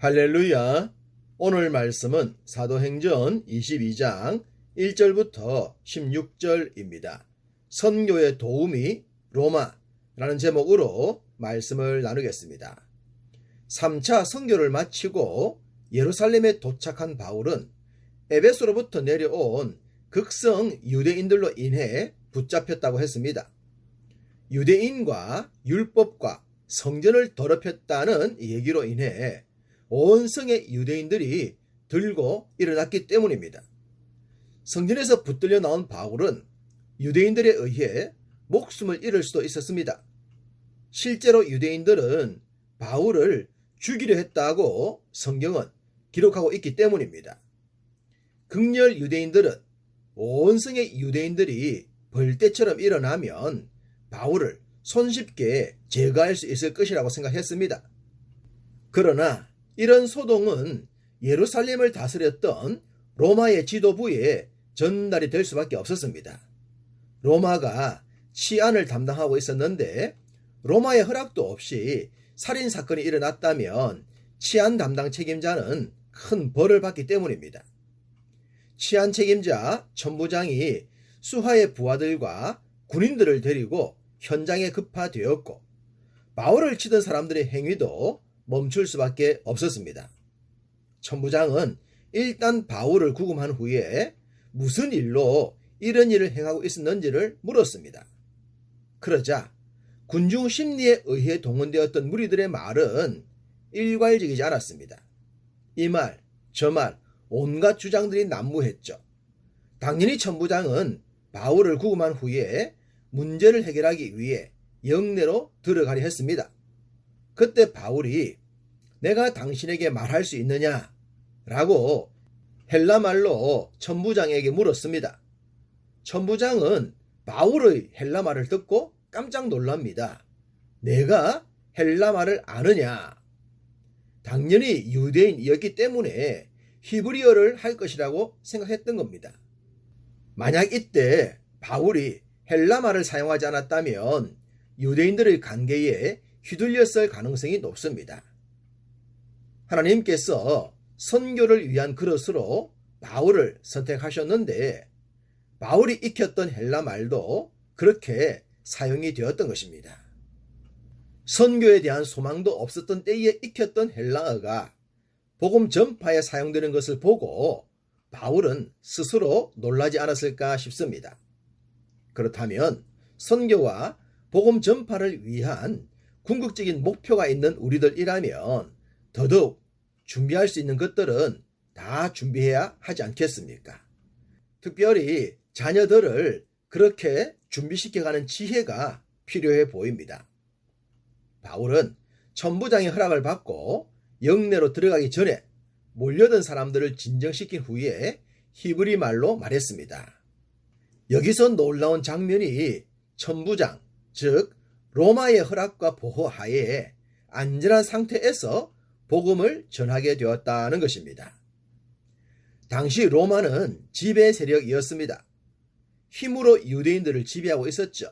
할렐루야. 오늘 말씀은 사도행전 22장 1절부터 16절입니다. 선교의 도움이 로마라는 제목으로 말씀을 나누겠습니다. 3차 선교를 마치고 예루살렘에 도착한 바울은 에베소로부터 내려온 극성 유대인들로 인해 붙잡혔다고 했습니다. 유대인과 율법과 성전을 더럽혔다는 얘기로 인해 온 성의 유대인들이 들고 일어났기 때문입니다. 성전에서 붙들려 나온 바울은 유대인들에 의해 목숨을 잃을 수도 있었습니다. 실제로 유대인들은 바울을 죽이려 했다고 성경은 기록하고 있기 때문입니다. 극렬 유대인들은 온 성의 유대인들이 벌떼처럼 일어나면 바울을 손쉽게 제거할 수 있을 것이라고 생각했습니다. 그러나 이런 소동은 예루살렘을 다스렸던 로마의 지도부에 전달이 될 수밖에 없었습니다. 로마가 치안을 담당하고 있었는데 로마의 허락도 없이 살인사건이 일어났다면 치안 담당 책임자는 큰 벌을 받기 때문입니다. 치안 책임자 천부장이 수하의 부하들과 군인들을 데리고 현장에 급파되었고 바울을 치던 사람들의 행위도 멈출 수밖에 없었습니다. 천부장은 일단 바울을 구금한 후에 무슨 일로 이런 일을 행하고 있었는지를 물었습니다. 그러자 군중 심리에 의해 동원되었던 무리들의 말은 일괄적이지 않았습니다. 이 말, 저 말, 온갖 주장들이 난무했죠. 당연히 천부장은 바울을 구금한 후에 문제를 해결하기 위해 영내로 들어가려 했습니다. 그때 바울이 내가 당신에게 말할 수 있느냐? 라고 헬라말로 천부장에게 물었습니다. 천부장은 바울의 헬라말을 듣고 깜짝 놀랍니다. 내가 헬라말을 아느냐? 당연히 유대인이었기 때문에 히브리어를 할 것이라고 생각했던 겁니다. 만약 이때 바울이 헬라말을 사용하지 않았다면 유대인들의 관계에 휘둘렸을 가능성이 높습니다. 하나님께서 선교를 위한 그릇으로 바울을 선택하셨는데 바울이 익혔던 헬라말도 그렇게 사용이 되었던 것입니다. 선교에 대한 소망도 없었던 때에 익혔던 헬라어가 복음 전파에 사용되는 것을 보고 바울은 스스로 놀라지 않았을까 싶습니다. 그렇다면 선교와 복음 전파를 위한 궁극적인 목표가 있는 우리들이라면 더더욱 준비할 수 있는 것들은 다 준비해야 하지 않겠습니까? 특별히 자녀들을 그렇게 준비시켜가는 지혜가 필요해 보입니다. 바울은 천부장의 허락을 받고 영내로 들어가기 전에 몰려든 사람들을 진정시킨 후에 히브리 말로 말했습니다. 여기서 놀라운 장면이 천부장, 즉 로마의 허락과 보호 하에 안전한 상태에서 복음을 전하게 되었다는 것입니다. 당시 로마는 지배 세력이었습니다. 힘으로 유대인들을 지배하고 있었죠.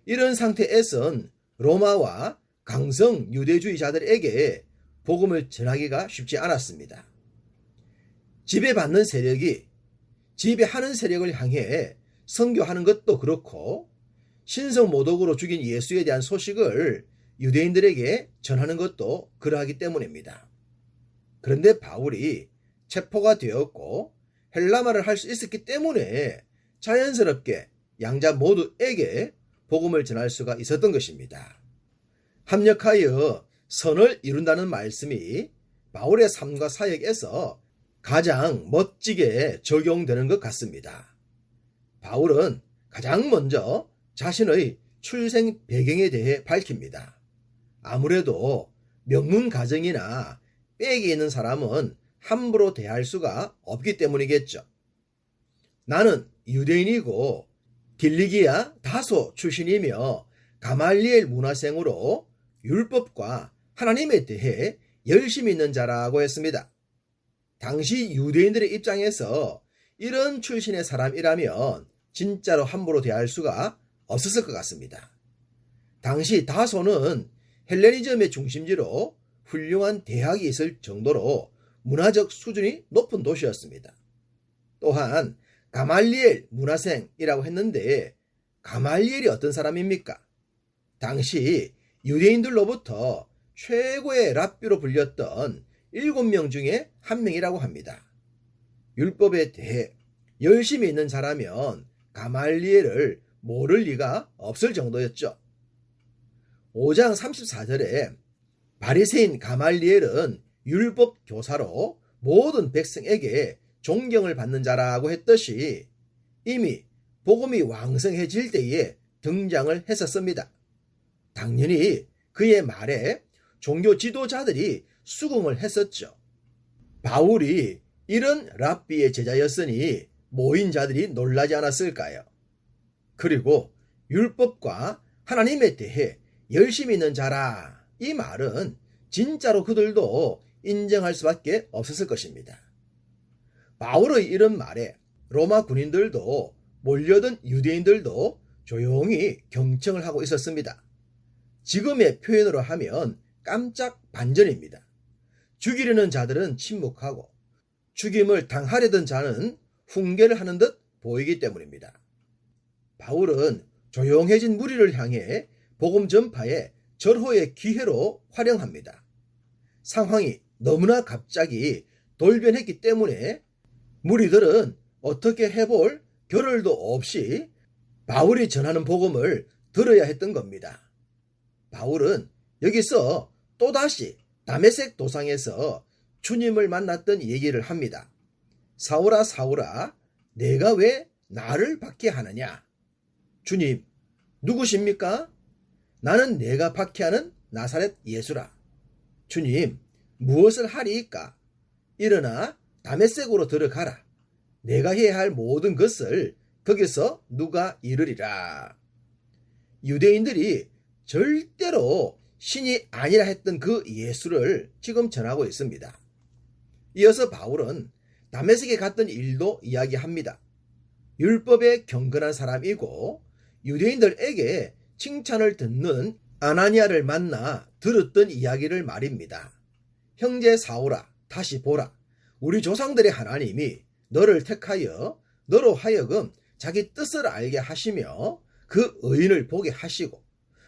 이런 상태에선 로마와 강성 유대주의자들에게 복음을 전하기가 쉽지 않았습니다. 지배받는 세력이 지배하는 세력을 향해 선교하는 것도 그렇고 신성모독으로 죽인 예수에 대한 소식을 유대인들에게 전하는 것도 그러하기 때문입니다. 그런데 바울이 체포가 되었고 헬라말을 할 수 있었기 때문에 자연스럽게 양자 모두에게 복음을 전할 수가 있었던 것입니다. 합력하여 선을 이룬다는 말씀이 바울의 삶과 사역에서 가장 멋지게 적용되는 것 같습니다. 바울은 가장 먼저 자신의 출생 배경에 대해 밝힙니다. 아무래도 명문 가정이나 빽이 있는 사람은 함부로 대할 수가 없기 때문이겠죠. 나는 유대인이고 길리기아 다소 출신이며 가말리엘 문화생으로 율법과 하나님에 대해 열심히 있는 자라고 했습니다. 당시 유대인들의 입장에서 이런 출신의 사람이라면 진짜로 함부로 대할 수가 없었을 것 같습니다. 당시 다소는 헬레니즘의 중심지로 훌륭한 대학이 있을 정도로 문화적 수준이 높은 도시였습니다. 또한 가말리엘 문화생이라고 했는데 가말리엘이 어떤 사람입니까? 당시 유대인들로부터 최고의 랍비로 불렸던 7명 중에 한 명이라고 합니다. 율법에 대해 열심히 있는 자라면 가말리엘을 모를 리가 없을 정도였죠. 5장 34절에 바리새인 가말리엘은 율법 교사로 모든 백성에게 존경을 받는 자라고 했듯이 이미 복음이 왕성해질 때에 등장을 했었습니다. 당연히 그의 말에 종교 지도자들이 수긍을 했었죠. 바울이 이런 랍비의 제자였으니 모인 자들이 놀라지 않았을까요? 그리고 율법과 하나님에 대해 열심히 있는 자라, 이 말은 진짜로 그들도 인정할 수밖에 없었을 것입니다. 바울의 이런 말에 로마 군인들도 몰려든 유대인들도 조용히 경청을 하고 있었습니다. 지금의 표현으로 하면 깜짝 반전입니다. 죽이려는 자들은 침묵하고 죽임을 당하려던 자는 훈계를 하는 듯 보이기 때문입니다. 바울은 조용해진 무리를 향해 복음 전파의 절호의 기회로 활용합니다. 상황이 너무나 갑자기 돌변했기 때문에 무리들은 어떻게 해볼 겨를도 없이 바울이 전하는 복음을 들어야 했던 겁니다. 바울은 여기서 또다시 다메섹 도상에서 주님을 만났던 얘기를 합니다. 사울아 사울아 내가 왜 나를 박해하느냐? 주님 누구십니까? 나는 내가 박해하는 나사렛 예수라. 주님 무엇을 하리이까? 일어나 다메섹으로 들어가라. 내가 해야 할 모든 것을 거기서 누가 이르리라. 유대인들이 절대로 신이 아니라 했던 그 예수를 지금 전하고 있습니다. 이어서 바울은 다메섹에 갔던 일도 이야기합니다. 율법에 경건한 사람이고 유대인들에게 칭찬을 듣는 아나니아를 만나 들었던 이야기를 말입니다. 형제 사울아 다시 보라. 우리 조상들의 하나님이 너를 택하여 너로 하여금 자기 뜻을 알게 하시며 그 의인을 보게 하시고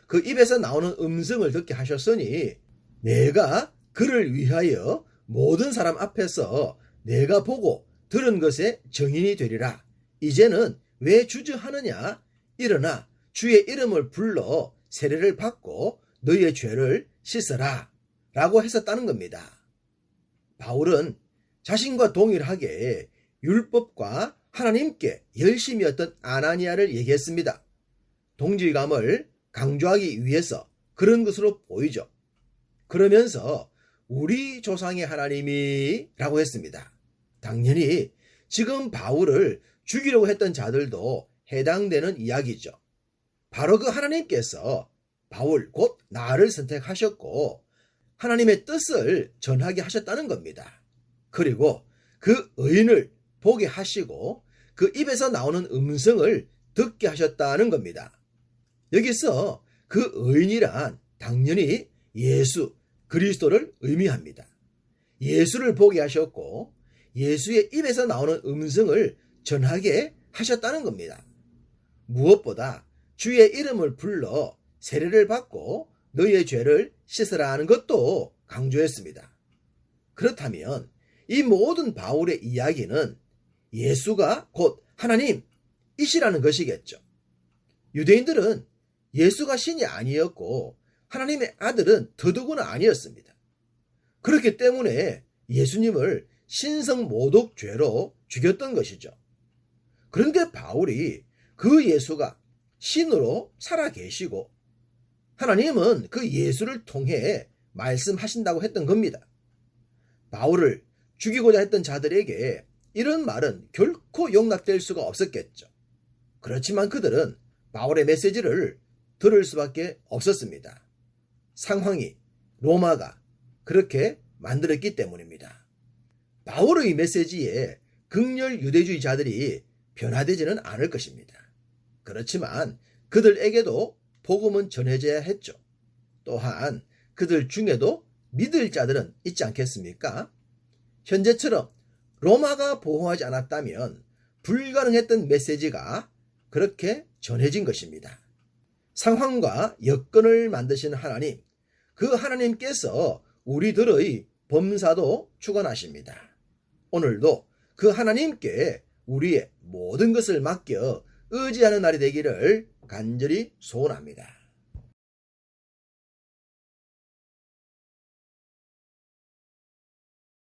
그 입에서 나오는 음성을 듣게 하셨으니 내가 그를 위하여 모든 사람 앞에서 내가 보고 들은 것의 증인이 되리라. 이제는 왜 주저하느냐? 일어나 주의 이름을 불러 세례를 받고 너희의 죄를 씻어라 라고 했었다는 겁니다. 바울은 자신과 동일하게 율법과 하나님께 열심이었던 아나니아를 얘기했습니다. 동질감을 강조하기 위해서 그런 것으로 보이죠. 그러면서 우리 조상의 하나님이 라고 했습니다. 당연히 지금 바울을 죽이려고 했던 자들도 해당되는 이야기죠. 바로 그 하나님께서 바울 곧 나를 선택하셨고 하나님의 뜻을 전하게 하셨다는 겁니다. 그리고 그 의인을 보게 하시고 그 입에서 나오는 음성을 듣게 하셨다는 겁니다. 여기서 그 의인이란 당연히 예수 그리스도를 의미합니다. 예수를 보게 하셨고 예수의 입에서 나오는 음성을 전하게 하셨다는 겁니다. 무엇보다 주의 이름을 불러 세례를 받고 너희의 죄를 씻으라 하는 것도 강조했습니다. 그렇다면 이 모든 바울의 이야기는 예수가 곧 하나님이시라는 것이겠죠. 유대인들은 예수가 신이 아니었고 하나님의 아들은 더더구나 아니었습니다. 그렇기 때문에 예수님을 신성모독죄로 죽였던 것이죠. 그런데 바울이 그 예수가 신으로 살아계시고 하나님은 그 예수를 통해 말씀하신다고 했던 겁니다. 바울을 죽이고자 했던 자들에게 이런 말은 결코 용납될 수가 없었겠죠. 그렇지만 그들은 바울의 메시지를 들을 수밖에 없었습니다. 상황이 로마가 그렇게 만들었기 때문입니다. 바울의 메시지에 극렬 유대주의자들이 변화되지는 않을 것입니다. 그렇지만 그들에게도 복음은 전해져야 했죠. 또한 그들 중에도 믿을 자들은 있지 않겠습니까? 현재처럼 로마가 보호하지 않았다면 불가능했던 메시지가 그렇게 전해진 것입니다. 상황과 여건을 만드신 하나님, 그 하나님께서 우리들의 범사도 주관하십니다. 오늘도 그 하나님께 우리의 모든 것을 맡겨 의지하는 날이 되기를 간절히 소원합니다.